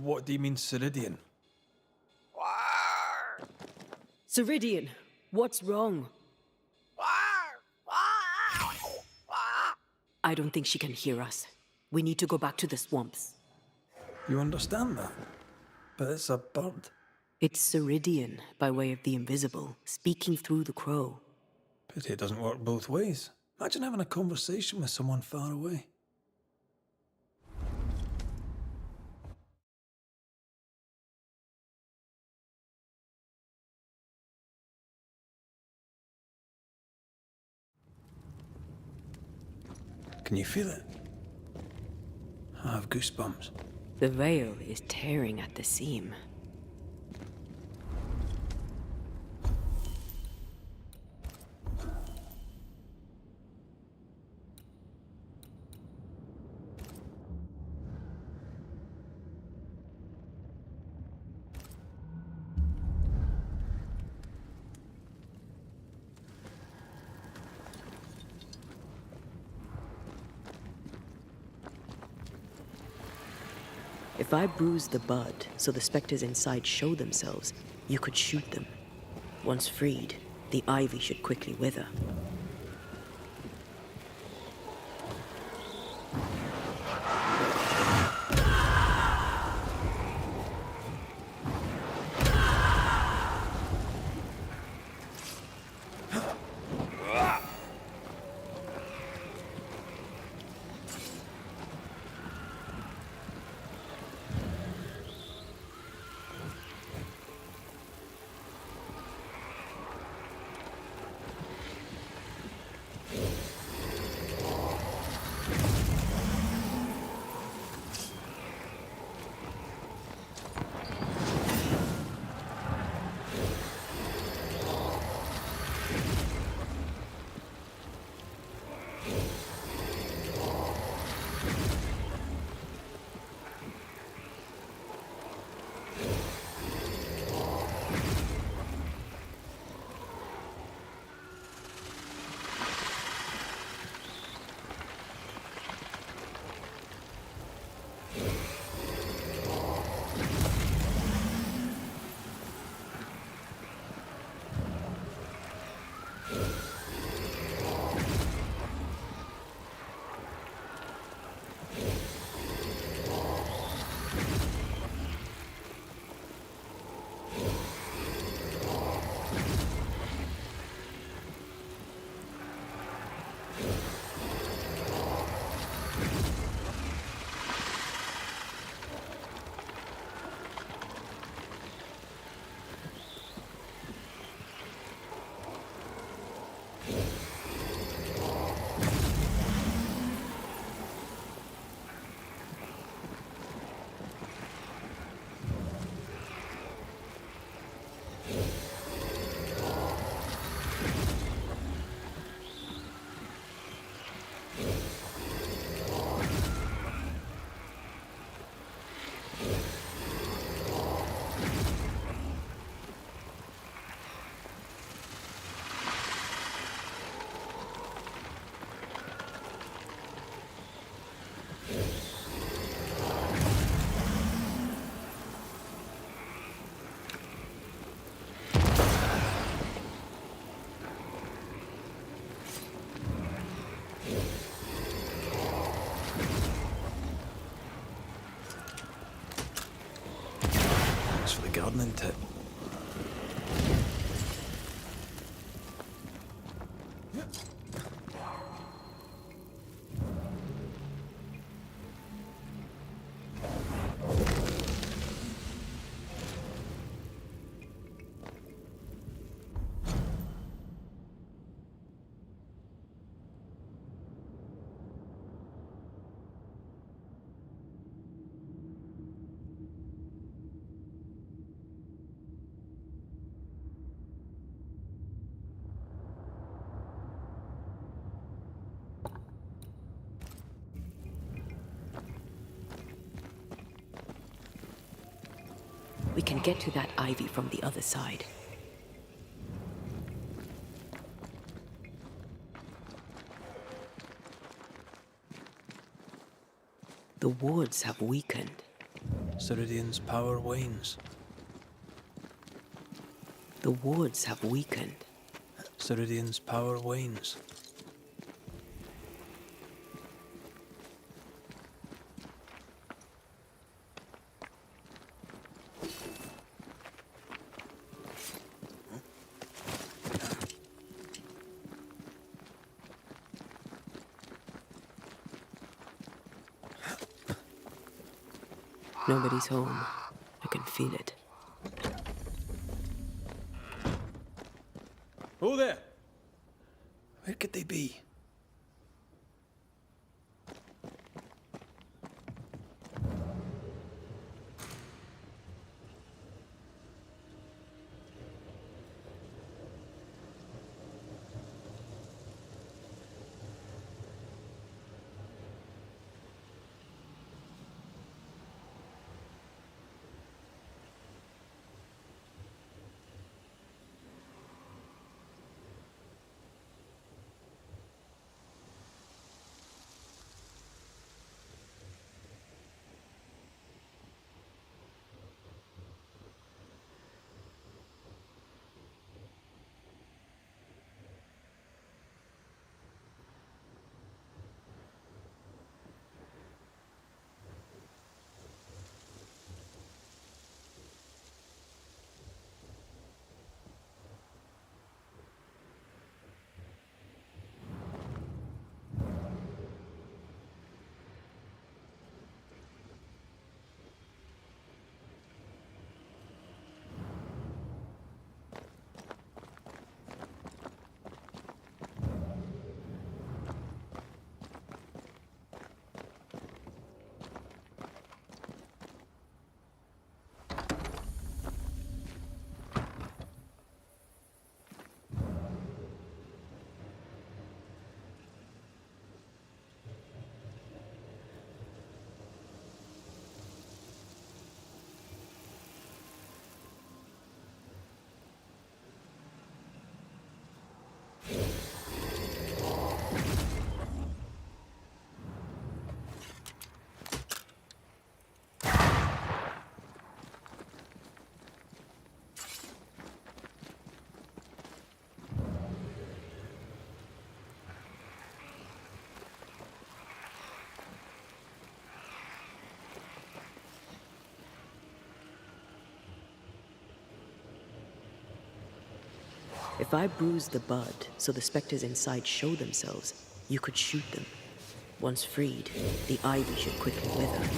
What do you mean, Ceridian? Ceridian, what's wrong? I don't think she can hear us. We need to go back to the swamps. You understand that? But it's a bird. It's Ceridian, by way of the invisible, speaking through the crow. Pity it doesn't work both ways. Imagine having a conversation with someone far away. Can you feel it? I have goosebumps. The veil is tearing at the seam. If I bruise the bud so the specters inside show themselves, you could shoot them. Once freed, the ivy should quickly wither. Gardening tip. We can get to that ivy from the other side. The wards have weakened. Ceridian's power wanes. The wards have weakened. Ceridian's power wanes. Nobody's home. I can feel it. Who there? Where could they be? If I bruise the bud so the specters inside show themselves, you could shoot them. Once freed, the ivy should quickly wither.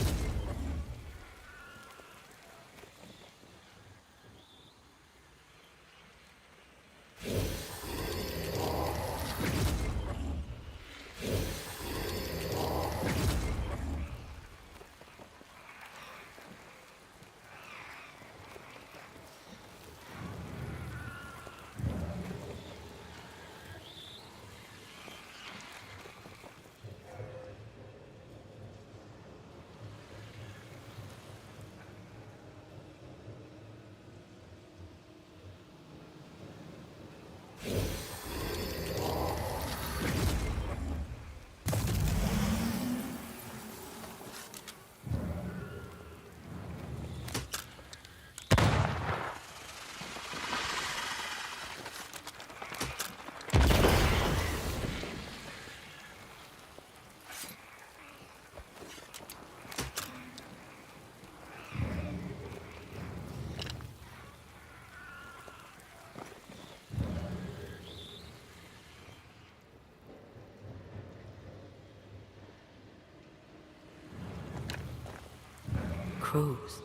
Crows.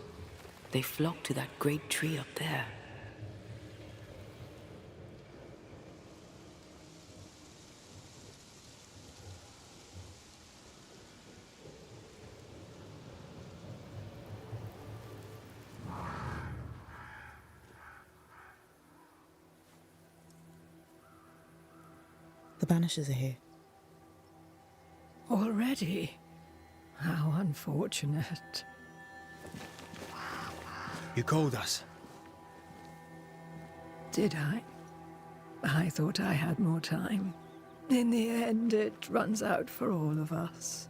They flock to that great tree up there. The Banishers are here. Already? How unfortunate. You called us. Did I? I thought I had more time. In the end, it runs out for all of us.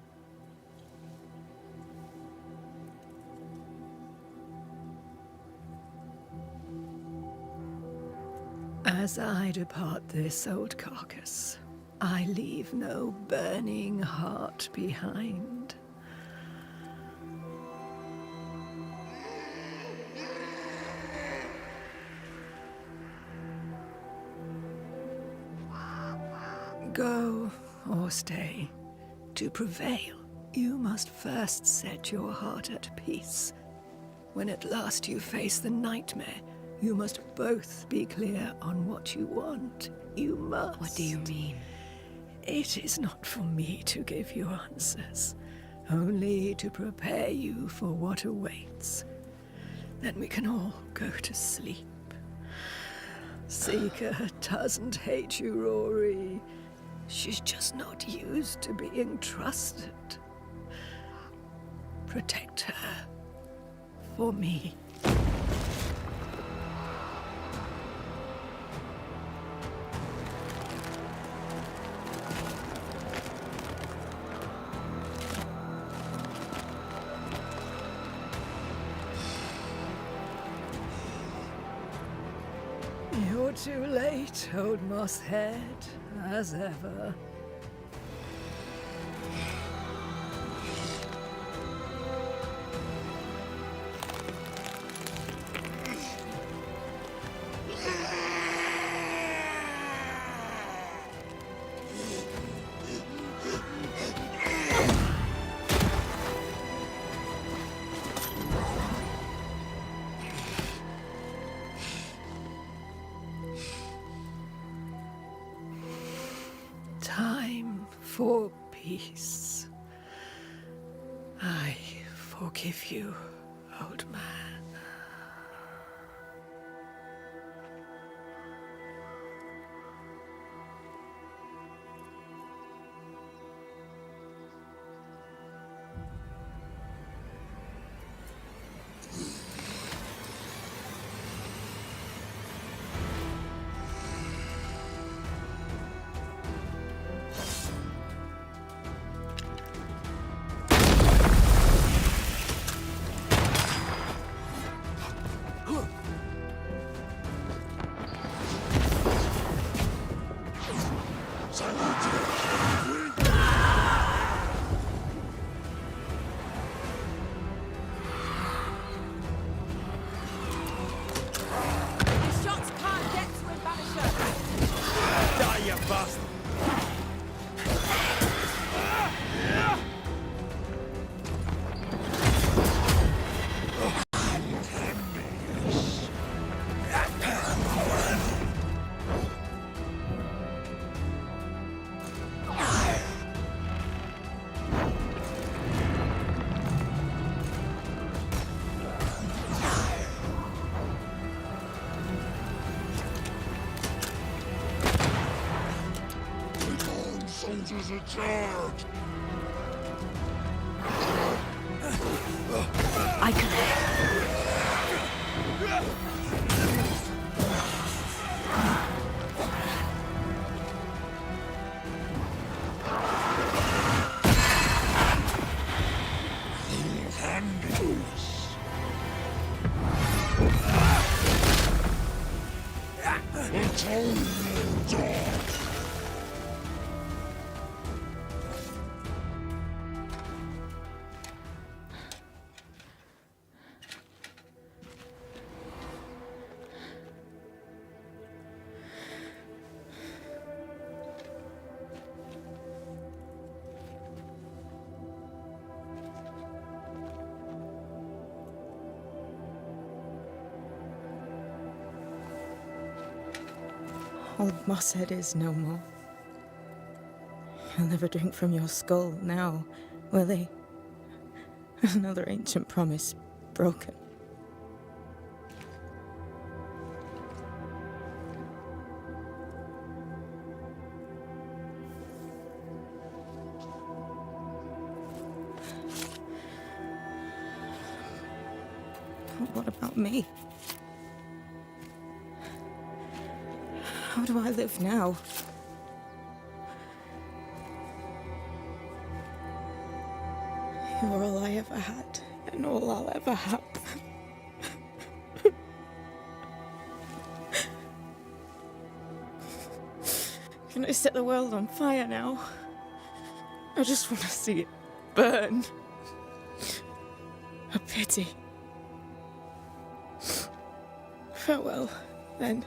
As I depart this old carcass, I leave no burning heart behind. Go or stay. To prevail, you must first set your heart at peace. When at last you face the nightmare, you must both be clear on what you want. You must. What do you mean? It is not for me to give you answers, only to prepare you for what awaits. Then we can all go to sleep. Seeker doesn't hate you, Rory. She's just not used to being trusted. Protect her. For me. You're too late, old mosshead, as ever. Time for peace. I forgive you, old man. Soldiers are charged! I can... Old Mosshead is no more. He'll never drink from your skull now, will he? Another ancient promise broken. But what about me? How do I live now? You're all I ever had, and all I'll ever have. Can I set the world on fire now? I just want to see it burn. A pity. Farewell, then.